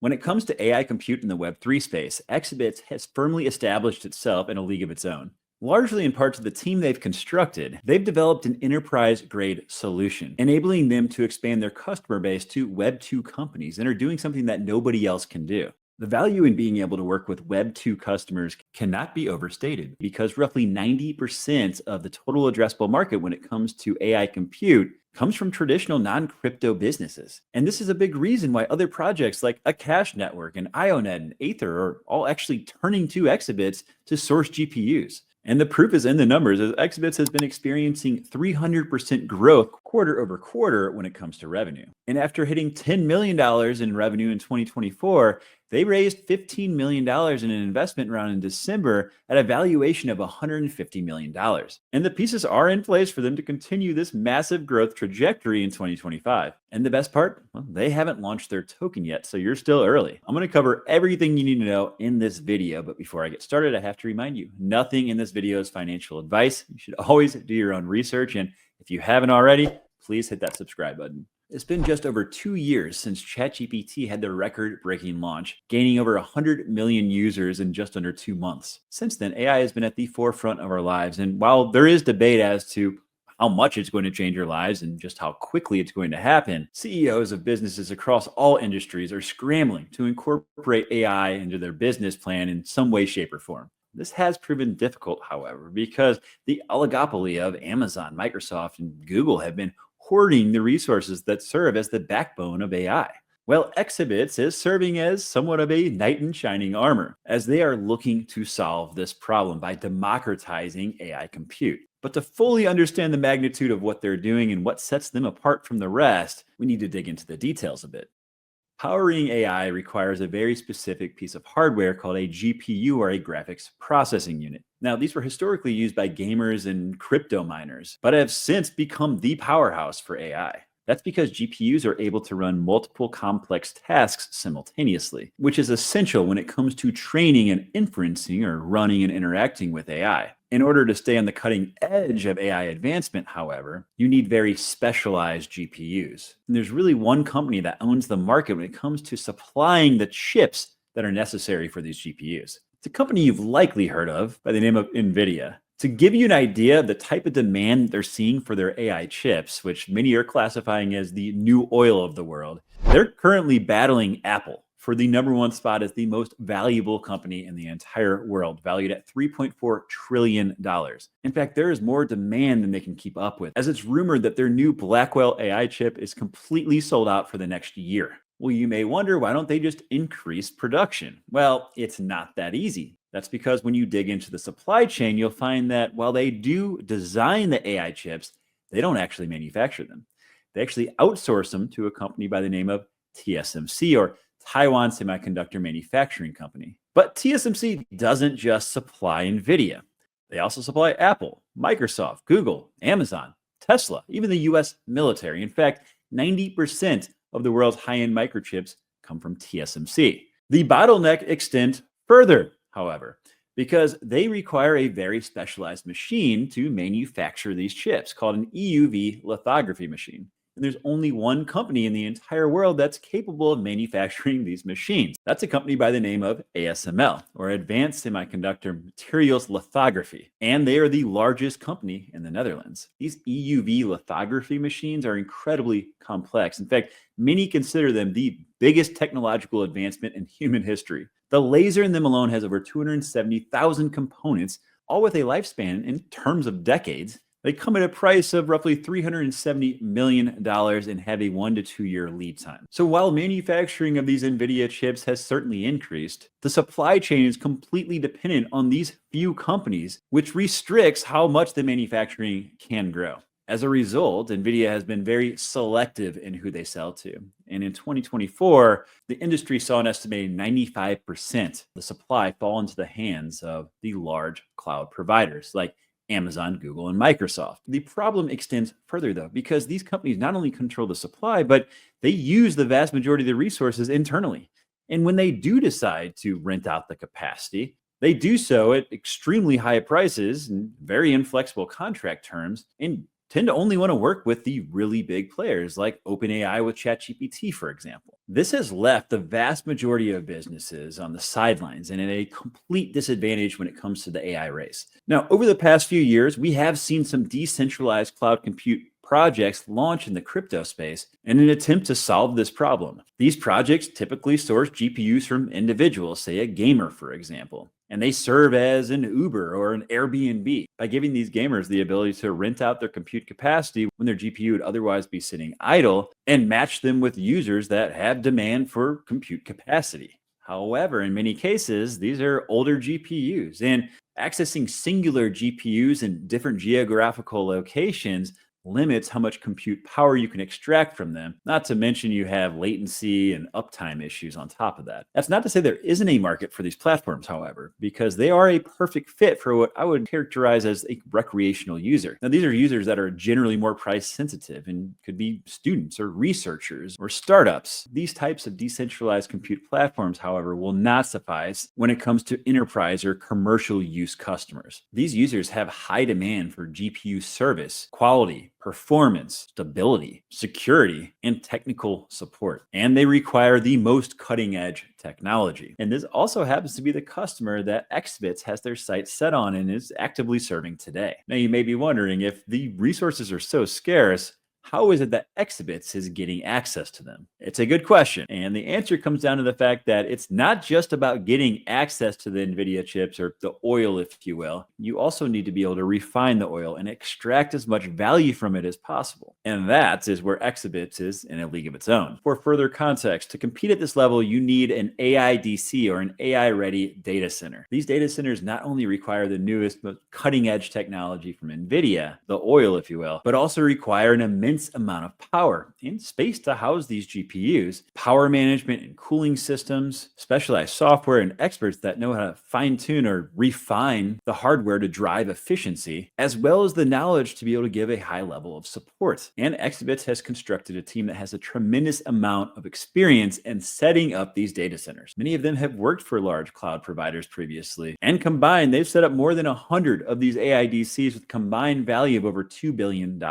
When it comes to AI compute in the Web3 space, Exabits has firmly established itself in a league of its own. Largely in part to the team they've constructed, they've developed an enterprise-grade solution, enabling them to expand their customer base to Web2 companies and are doing something that nobody else can do. The value in being able to work with Web2 customers cannot be overstated because roughly 90% of the total addressable market when it comes to AI compute comes from traditional non-crypto businesses. And this is a big reason why other projects like Akash Network and IONET and Aether are all actually turning to Exabits to source GPUs. And the proof is in the numbers, as Exabits has been experiencing 300% growth quarter over quarter when it comes to revenue. And after hitting $10 million in revenue in 2024, they raised $15 million in an investment round in December at a valuation of $150 million. And the pieces are in place for them to continue this massive growth trajectory in 2025. And the best part, well, they haven't launched their token yet, so you're still early. I'm going to cover everything you need to know in this video, but before I get started, I have to remind you, nothing in this video is financial advice. You should always do your own research, and if you haven't already, please hit that subscribe button. It's been just over 2 years since ChatGPT had their record-breaking launch, gaining over 100 million users in just under 2 months. Since then, AI has been at the forefront of our lives, and while there is debate as to how much it's going to change your lives and just how quickly it's going to happen, CEOs of businesses across all industries are scrambling to incorporate AI into their business plan in some way, shape, or form. This has proven difficult, however, because the oligopoly of Amazon, Microsoft, and Google have been hoarding the resources that serve as the backbone of AI. Well, Exabits is serving as somewhat of a knight in shining armor, as they are looking to solve this problem by democratizing AI compute. But to fully understand the magnitude of what they're doing and what sets them apart from the rest, we need to dig into the details a bit. Powering AI requires a very specific piece of hardware called a GPU, or a graphics processing unit. Now, these were historically used by gamers and crypto miners, but have since become the powerhouse for AI. That's because GPUs are able to run multiple complex tasks simultaneously, which is essential when it comes to training and inferencing or running and interacting with AI. In order to stay on the cutting edge of AI advancement, however, you need very specialized GPUs. And there's really one company that owns the market when it comes to supplying the chips that are necessary for these GPUs. It's a company you've likely heard of by the name of NVIDIA. To give you an idea of the type of demand they're seeing for their AI chips, which many are classifying as the new oil of the world, they're currently battling Apple for the #1 spot as the most valuable company in the entire world, valued at $3.4 trillion. In fact, there is more demand than they can keep up with, as it's rumored that their new Blackwell AI chip is completely sold out for the next year. Well, you may wonder, why don't they just increase production? Well, it's not that easy. That's because when you dig into the supply chain, you'll find that while they do design the AI chips, they don't actually manufacture them. They actually outsource them to a company by the name of TSMC, or Taiwan Semiconductor Manufacturing Company. But TSMC doesn't just supply NVIDIA. They also supply Apple, Microsoft, Google, Amazon, Tesla, even the US military. In fact, 90% of the world's high-end microchips come from TSMC. The bottleneck extends further, however, because they require a very specialized machine to manufacture these chips, called an EUV lithography machine. And there's only one company in the entire world that's capable of manufacturing these machines. That's a company by the name of ASML, or Advanced Semiconductor Materials Lithography. And they are the largest company in the Netherlands. These EUV lithography machines are incredibly complex. In fact, many consider them the biggest technological advancement in human history. The laser in them alone has over 270,000 components, all with a lifespan in terms of decades. They come at a price of roughly $370 million and have a 1 to 2 year lead time. So while manufacturing of these NVIDIA chips has certainly increased, the supply chain is completely dependent on these few companies, which restricts how much the manufacturing can grow. As a result, NVIDIA has been very selective in who they sell to. And in 2024, the industry saw an estimated 95% of the supply fall into the hands of the large cloud providers like Amazon, Google, and Microsoft. The problem extends further, though, because these companies not only control the supply, but they use the vast majority of the resources internally. And when they do decide to rent out the capacity, they do so at extremely high prices and very inflexible contract terms, and tend to only want to work with the really big players like OpenAI with ChatGPT, for example. This has left the vast majority of businesses on the sidelines and at a complete disadvantage when it comes to the AI race. Now, over the past few years, we have seen some decentralized cloud compute projects launch in the crypto space in an attempt to solve this problem. These projects typically source GPUs from individuals, say a gamer, for example, and they serve as an Uber or an Airbnb by giving these gamers the ability to rent out their compute capacity when their GPU would otherwise be sitting idle and match them with users that have demand for compute capacity. However, in many cases, these are older GPUs, and accessing singular GPUs in different geographical locations limits how much compute power you can extract from them, not to mention you have latency and uptime issues on top of that. That's not to say there isn't a market for these platforms, however, because they are a perfect fit for what I would characterize as a recreational user. Now, these are users that are generally more price sensitive and could be students or researchers or startups. These types of decentralized compute platforms, however, will not suffice when it comes to enterprise or commercial use customers. These users have high demand for GPU service, quality, performance, stability, security, and technical support. And they require the most cutting edge technology. And this also happens to be the customer that Exabits has their sights set on and is actively serving today. Now, you may be wondering, if the resources are so scarce, how is it that Exabits is getting access to them? It's a good question. And the answer comes down to the fact that it's not just about getting access to the NVIDIA chips, or the oil, if you will. You also need to be able to refine the oil and extract as much value from it as possible. And that is where Exabits is in a league of its own. For further context, to compete at this level, you need an AIDC, or an AI-ready data center. These data centers not only require the newest, most cutting-edge technology from NVIDIA, the oil, if you will, but also require an immense amount of power and space to house these GPUs, power management and cooling systems, specialized software, and experts that know how to fine-tune or refine the hardware to drive efficiency, as well as the knowledge to be able to give a high level of support. And Exabits has constructed a team that has a tremendous amount of experience in setting up these data centers. Many of them have worked for large cloud providers previously, and combined, they've set up more than 100 of these AIDCs with combined value of over $2 billion.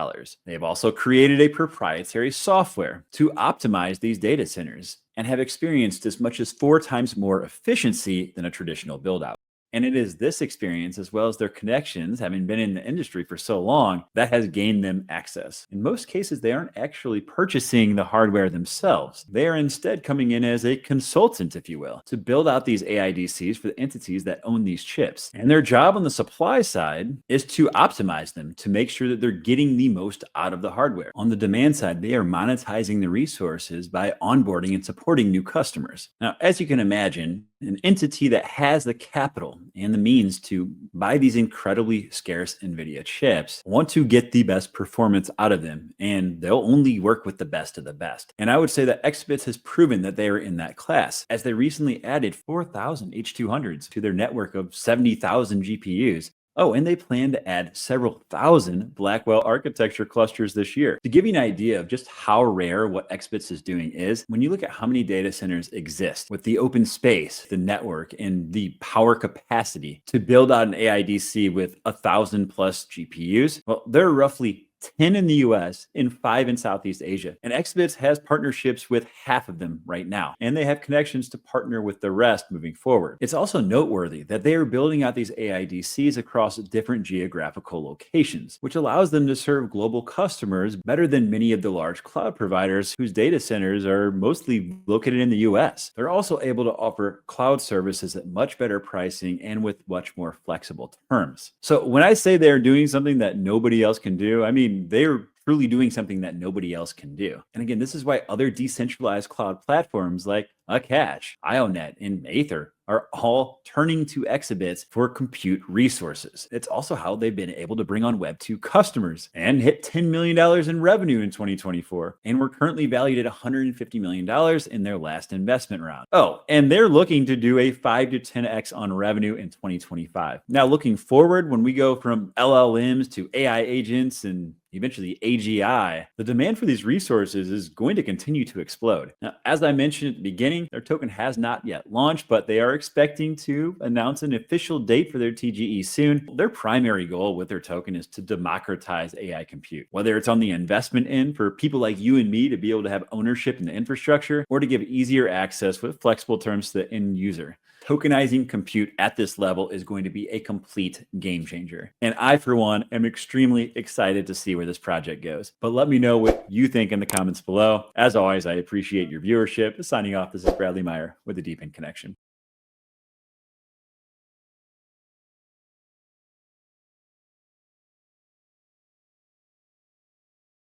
They've also created a proprietary software to optimize these data centers and have experienced as much as 4 times more efficiency than a traditional build-out. And it is this experience, as well as their connections, having been in the industry for so long, that has gained them access. In most cases, they aren't actually purchasing the hardware themselves. They are instead coming in as a consultant, if you will, to build out these AIDCs for the entities that own these chips. And their job on the supply side is to optimize them to make sure that they're getting the most out of the hardware. On the demand side, they are monetizing the resources by onboarding and supporting new customers. Now, as you can imagine, an entity that has the capital and the means to buy these incredibly scarce NVIDIA chips want to get the best performance out of them, and they'll only work with the best of the best. And I would say that Exabits has proven that they are in that class, as they recently added 4,000 H200s to their network of 70,000 GPUs. Oh, and they plan to add several thousand Blackwell architecture clusters this year. To give you an idea of just how rare what Exabits is doing is, when you look at how many data centers exist with the open space, the network, and the power capacity to build out an AIDC with 1,000 plus GPUs, well, there are roughly 10 in the US and 5 in Southeast Asia. And Exabits has partnerships with half of them right now, and they have connections to partner with the rest moving forward. It's also noteworthy that they are building out these AIDCs across different geographical locations, which allows them to serve global customers better than many of the large cloud providers whose data centers are mostly located in the US. They're also able to offer cloud services at much better pricing and with much more flexible terms. So when I say they're doing something that nobody else can do, I mean, they're truly doing something that nobody else can do. And again, this is why other decentralized cloud platforms like Akash, IONET, and Aether are all turning to Exabits for compute resources. It's also how they've been able to bring on Web2 customers and hit $10 million in revenue in 2024. And we're currently valued at $150 million in their last investment round. Oh, and they're looking to do a 5 to 10x on revenue in 2025. Now, looking forward, when we go from LLMs to AI agents and eventually AGI, the demand for these resources is going to continue to explode. Now, as I mentioned at the beginning, their token has not yet launched, but they are expecting to announce an official date for their TGE soon. Their primary goal with their token is to democratize AI compute, whether it's on the investment end for people like you and me to be able to have ownership in the infrastructure, or to give easier access with flexible terms to the end user. Tokenizing compute at this level is going to be a complete game changer. And I, for one, am extremely excited to see where this project goes. But let me know what you think in the comments below. As always, I appreciate your viewership. Signing off, this is Bradley Meyer with the DePIN Connection.